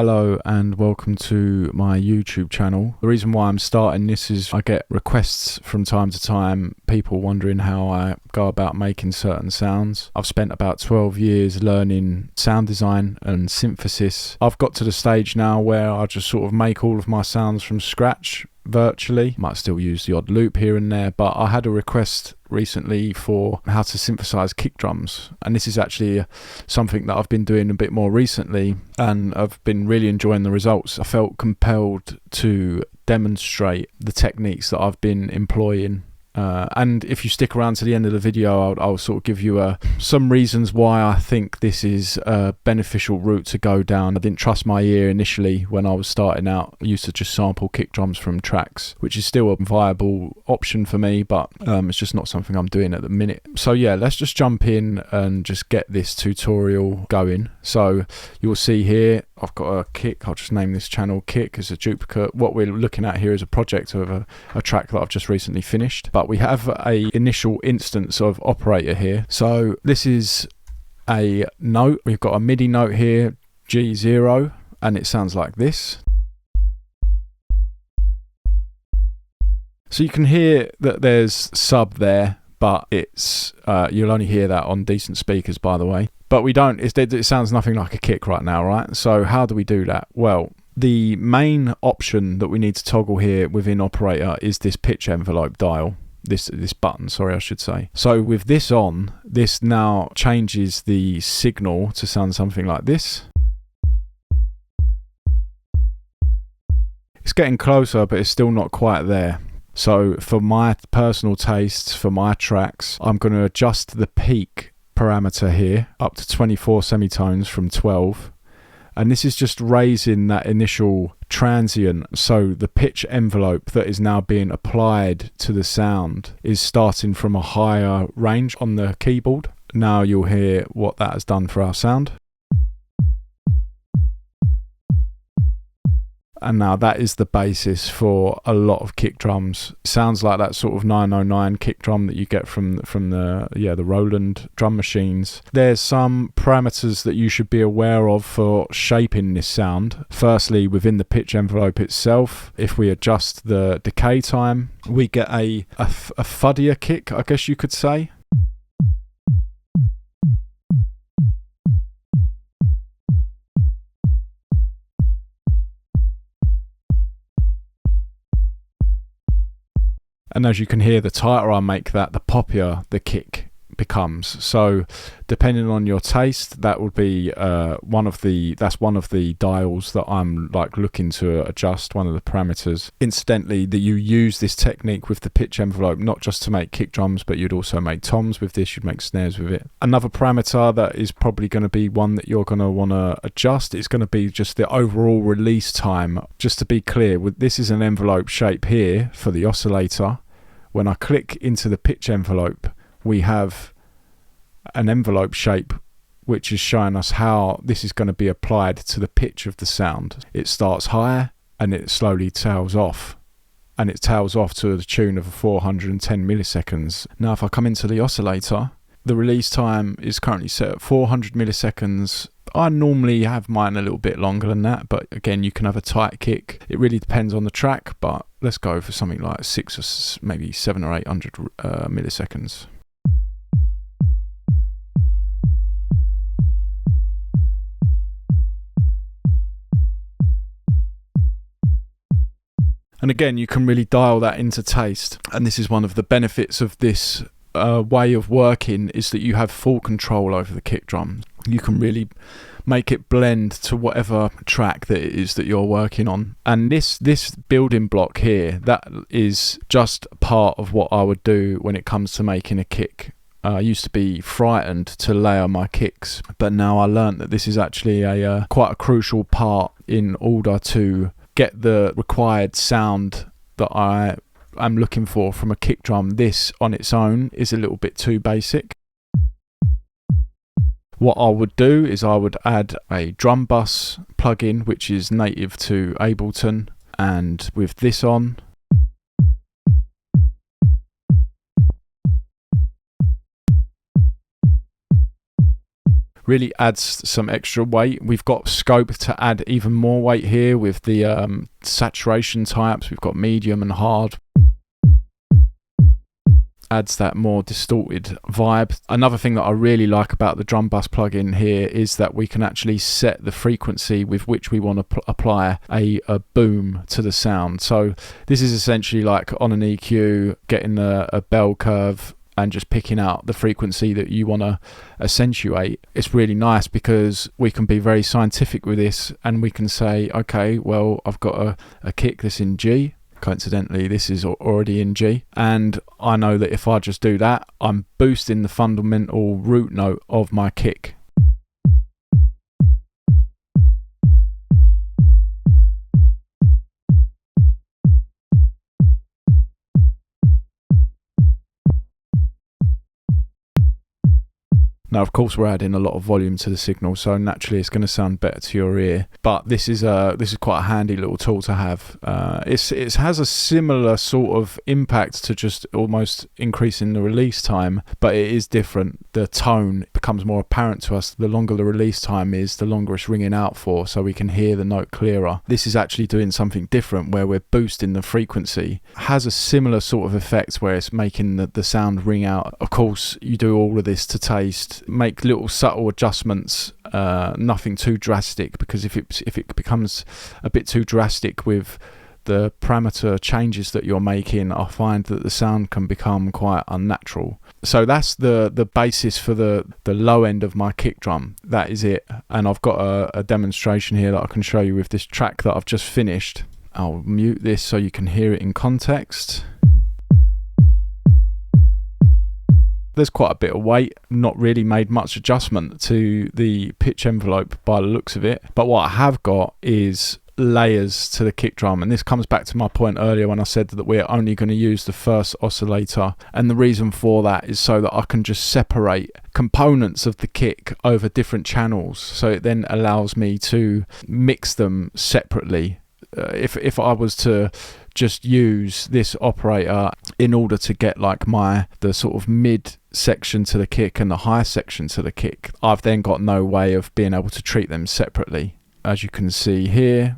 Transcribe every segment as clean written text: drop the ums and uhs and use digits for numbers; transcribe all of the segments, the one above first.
Hello and welcome to my YouTube channel. The reason why I'm starting this is I get requests from time to time, people wondering how I go about making certain sounds. I've spent about 12 years learning sound design and synthesis. I've got to the stage now where I just sort of make all of my sounds from scratch virtually. Might still use the odd loop here and there, but I had a request recently for how to synthesize kick drums, and this is actually something that I've been doing a bit more recently and I've been really enjoying the results. I felt compelled to demonstrate the techniques that I've been employing. And if you stick around to the end of the video, I'll sort of give you some reasons why I think this is a beneficial route to go down. I didn't trust my ear initially when I was starting out. I used to just sample kick drums from tracks, which is still a viable option for me, but it's just not something I'm doing at the minute. So yeah, let's just jump in and just get this tutorial going. So you'll see here, I've got a kick. I'll just name this channel Kick as a duplicate. What we're looking at here is a project of a track that I've just recently finished, but we have a initial instance of operator here. So this is a note. We've got a MIDI note here, G0, and it sounds like this. So you can hear that there's sub there, but it's you'll only hear that on decent speakers, by the way. But we don't, it sounds nothing like a kick right now, right? So how do we do that? Well, the main option that we need to toggle here within operator is this pitch envelope dial. This button, sorry, I should say. So with this on, this now changes the signal to sound something like this. It's getting closer, but it's still not quite there. So for my personal tastes, for my tracks, I'm going to adjust the peak parameter here up to 24 semitones from 12. And this is just raising that initial transient, so the pitch envelope that is now being applied to the sound is starting from a higher range on the keyboard. Now you'll hear what that has done for our sound. And now that is the basis for a lot of kick drums. It sounds like that sort of 909 kick drum that you get from the Roland drum machines. There's some parameters that you should be aware of for shaping this sound. Firstly, within the pitch envelope itself, if we adjust the decay time, we get a fuddier kick, I guess you could say. And as you can hear, the tighter I make that, the poppier the kick becomes. So depending on your taste, that would be one of the dials that I'm like looking to adjust, one of the parameters. Incidentally, that you use this technique with the pitch envelope not just to make kick drums, but you'd also make toms with this, you'd make snares with it. Another parameter that is probably going to be one that you're going to want to adjust is going to be just the overall release time. Just to be clear, this is an envelope shape here for the oscillator. When I click into the pitch envelope, we have an envelope shape which is showing us how this is going to be applied to the pitch of the sound. It starts higher and it slowly tails off, and it tails off to the tune of 410 milliseconds. Now if I come into the oscillator, the release time is currently set at 400 milliseconds. I normally have mine a little bit longer than that, but again, you can have a tight kick. It really depends on the track, but let's go for something like 600 or maybe 700 or 800 milliseconds. And again, you can really dial that into taste. And this is one of the benefits of this way of working, is that you have full control over the kick drum. You can really make it blend to whatever track that it is that you're working on. And this building block here, that is just part of what I would do when it comes to making a kick. I used to be frightened to layer my kicks, but now I learned that this is actually quite a crucial part in order to get the required sound that I'm looking for from a kick drum. This on its own is a little bit too basic. What I would do is I would add a drum bus plugin which is native to Ableton, and with this on, really adds some extra weight. We've got scope to add even more weight here with the saturation types. We've got medium and hard. Adds that more distorted vibe. Another thing that I really like about the drum bus plugin here is that we can actually set the frequency with which we want to apply a boom to the sound. So this is essentially like on an EQ, getting a bell curve and just picking out the frequency that you want to accentuate. It's really nice because we can be very scientific with this, and we can say, okay, well, I've got a kick that's in G. Coincidentally, this is already in G, and I know that if I just do that, I'm boosting the fundamental root note of my kick. Now, of course, we're adding a lot of volume to the signal, so naturally it's going to sound better to your ear. But this is quite a handy little tool to have. It has a similar sort of impact to just almost increasing the release time, but it is different. The tone becomes more apparent to us. The longer the release time is, the longer it's ringing out for, so we can hear the note clearer. This is actually doing something different where we're boosting the frequency. It has a similar sort of effect where it's making the sound ring out. Of course, you do all of this to taste. Make little subtle adjustments, nothing too drastic, because if it becomes a bit too drastic with the parameter changes that you're making, I find that the sound can become quite unnatural. So that's the basis for the low end of my kick drum. That is it. And I've got a demonstration here that I can show you with this track that I've just finished. I'll mute this so you can hear it in context. There's quite a bit of weight, not really made much adjustment to the pitch envelope by the looks of it. But what I have got is layers to the kick drum, and this comes back to my point earlier when I said that we're only going to use the first oscillator, and the reason for that is so that I can just separate components of the kick over different channels, so it then allows me to mix them separately. If I was to just use this operator in order to get like the sort of mid section to the kick and the high section to the kick, I've then got no way of being able to treat them separately. As you can see here,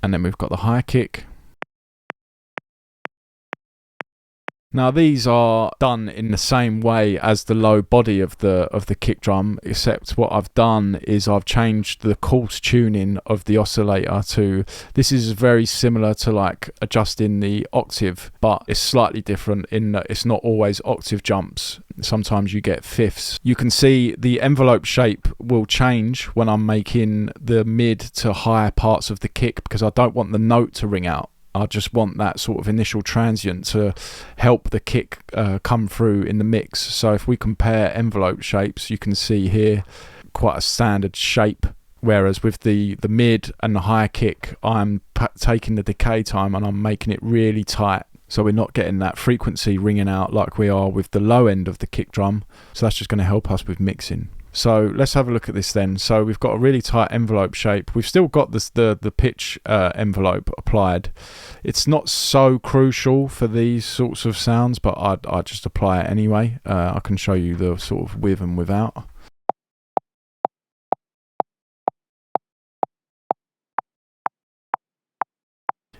and then we've got the high kick. Now these are done in the same way as the low body of the kick drum, except what I've done is I've changed the coarse tuning of the oscillator to, this is very similar to like adjusting the octave, but it's slightly different in that it's not always octave jumps. Sometimes you get fifths. You can see the envelope shape will change when I'm making the mid to high parts of the kick, because I don't want the note to ring out. I just want that sort of initial transient to help the kick come through in the mix. So if we compare envelope shapes, you can see here quite a standard shape, whereas with the mid and the high kick, I'm taking the decay time and I'm making it really tight. So we're not getting that frequency ringing out like we are with the low end of the kick drum. So that's just going to help us with mixing. So let's have a look at this then. So we've got a really tight envelope shape. We've still got the pitch envelope applied. It's not so crucial for these sorts of sounds, but I'd just apply it anyway. I can show you the sort of with and without.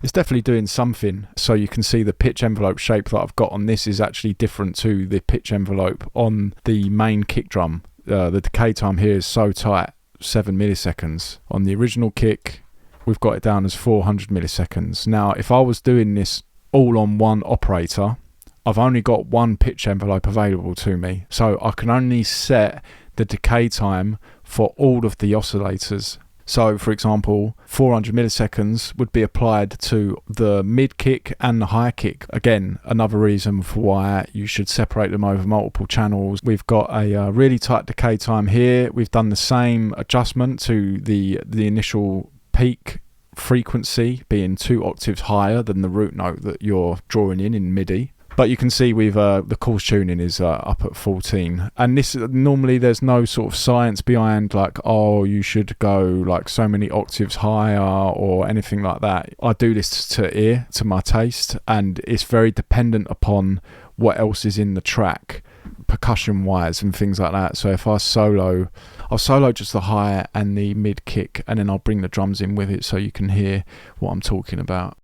It's definitely doing something. So you can see the pitch envelope shape that I've got on this is actually different to the pitch envelope on the main kick drum. The decay time here is so tight, 7 milliseconds. On the original kick, we've got it down as 400 milliseconds. Now, if I was doing this all on one operator, I've only got one pitch envelope available to me. So I can only set the decay time for all of the oscillators. So, for example, 400 milliseconds would be applied to the mid kick and the high kick. Again, another reason for why you should separate them over multiple channels. We've got a really tight decay time here. We've done the same adjustment to the initial peak frequency being 2 octaves higher than the root note that you're drawing in MIDI. But you can see we've the coarse tuning is up at 14, and this normally there's no sort of science behind like, oh, you should go like so many octaves higher or anything like that. I do this to ear, to my taste, and it's very dependent upon what else is in the track, percussion wise and things like that. So if I'll solo just the high and the mid kick, and then I'll bring the drums in with it so you can hear what I'm talking about.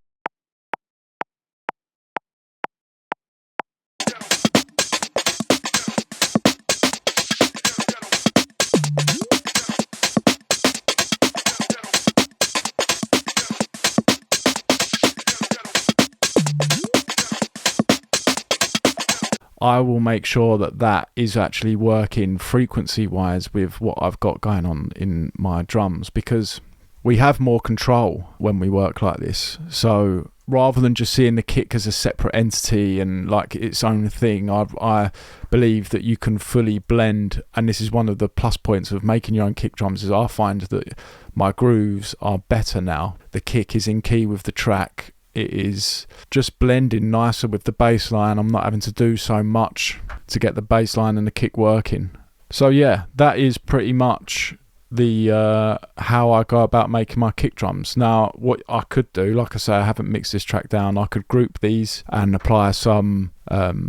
I will make sure that that is actually working frequency wise with what I've got going on in my drums, because we have more control when we work like this. So rather than just seeing the kick as a separate entity and like its own thing, I believe that you can fully blend, and this is one of the plus points of making your own kick drums, is I find that my grooves are better now. The kick is in key with the track. It is just blending nicer with the bass line. I'm not having to do so much to get the bass line and the kick working. So yeah, that is pretty much the how I go about making my kick drums. Now what I could do, like I say, I haven't mixed this track down, I could group these and apply some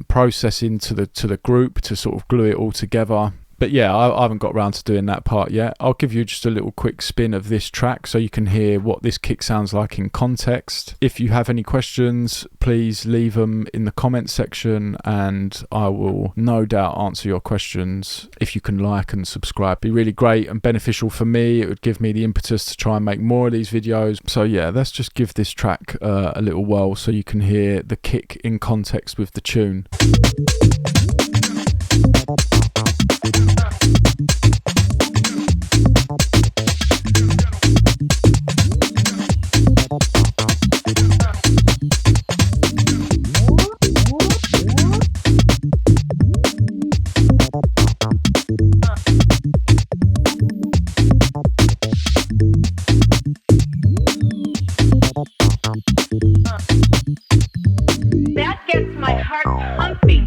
processing to the group to sort of glue it all together. But yeah, I haven't got around to doing that part yet. I'll give you just a little quick spin of this track so you can hear what this kick sounds like in context. If you have any questions, please leave them in the comment section and I will no doubt answer your questions. If you can like and subscribe, it'd be really great and beneficial for me. It would give me the impetus to try and make more of these videos. So yeah, let's just give this track a little whirl so you can hear the kick in context with the tune. That gets my heart pumping.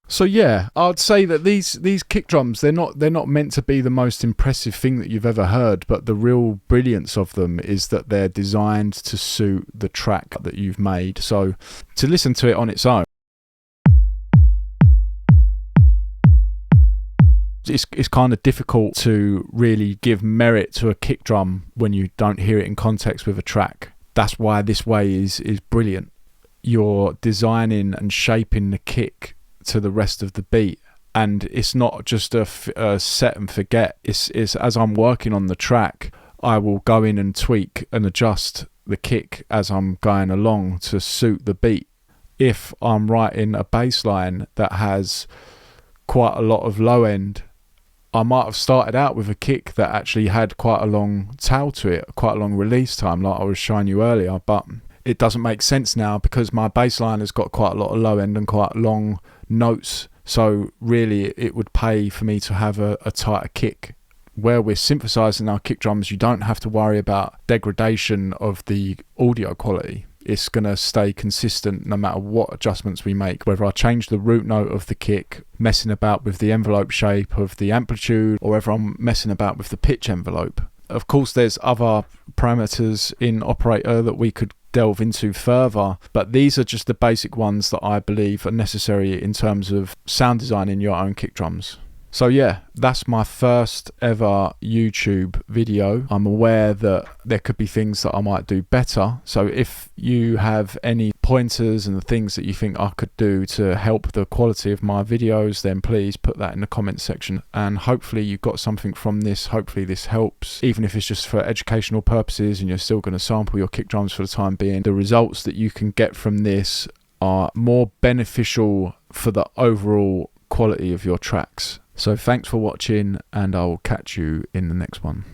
So yeah, I'd say that these kick drums, they're not meant to be the most impressive thing that you've ever heard, but the real brilliance of them is that they're designed to suit the track that you've made. So to listen to it on its own, it's kind of difficult to really give merit to a kick drum when you don't hear it in context with a track. That's why this way is brilliant. You're designing and shaping the kick to the rest of the beat, and it's not just a set and forget. It's as I'm working on the track, I will go in and tweak and adjust the kick as I'm going along to suit the beat. If I'm writing a bass line that has quite a lot of low end, I might have started out with a kick that actually had quite a long tail to it, quite a long release time like I was showing you earlier, but it doesn't make sense now because my bass line has got quite a lot of low end and quite long notes. So really it would pay for me to have a tighter kick. Where we're synthesizing our kick drums, you don't have to worry about degradation of the audio quality. It's going to stay consistent no matter what adjustments we make, whether I change the root note of the kick, messing about with the envelope shape of the amplitude, or whether I'm messing about with the pitch envelope. Of course, there's other parameters in Operator that we could delve into further, but these are just the basic ones that I believe are necessary in terms of sound designing your own kick drums. So yeah, that's my first ever YouTube video. I'm aware that there could be things that I might do better. So if you have any pointers and the things that you think I could do to help the quality of my videos, then please put that in the comments section. And hopefully you got something from this. Hopefully this helps, even if it's just for educational purposes and you're still going to sample your kick drums for the time being. The results that you can get from this are more beneficial for the overall quality of your tracks. So thanks for watching, and I'll catch you in the next one.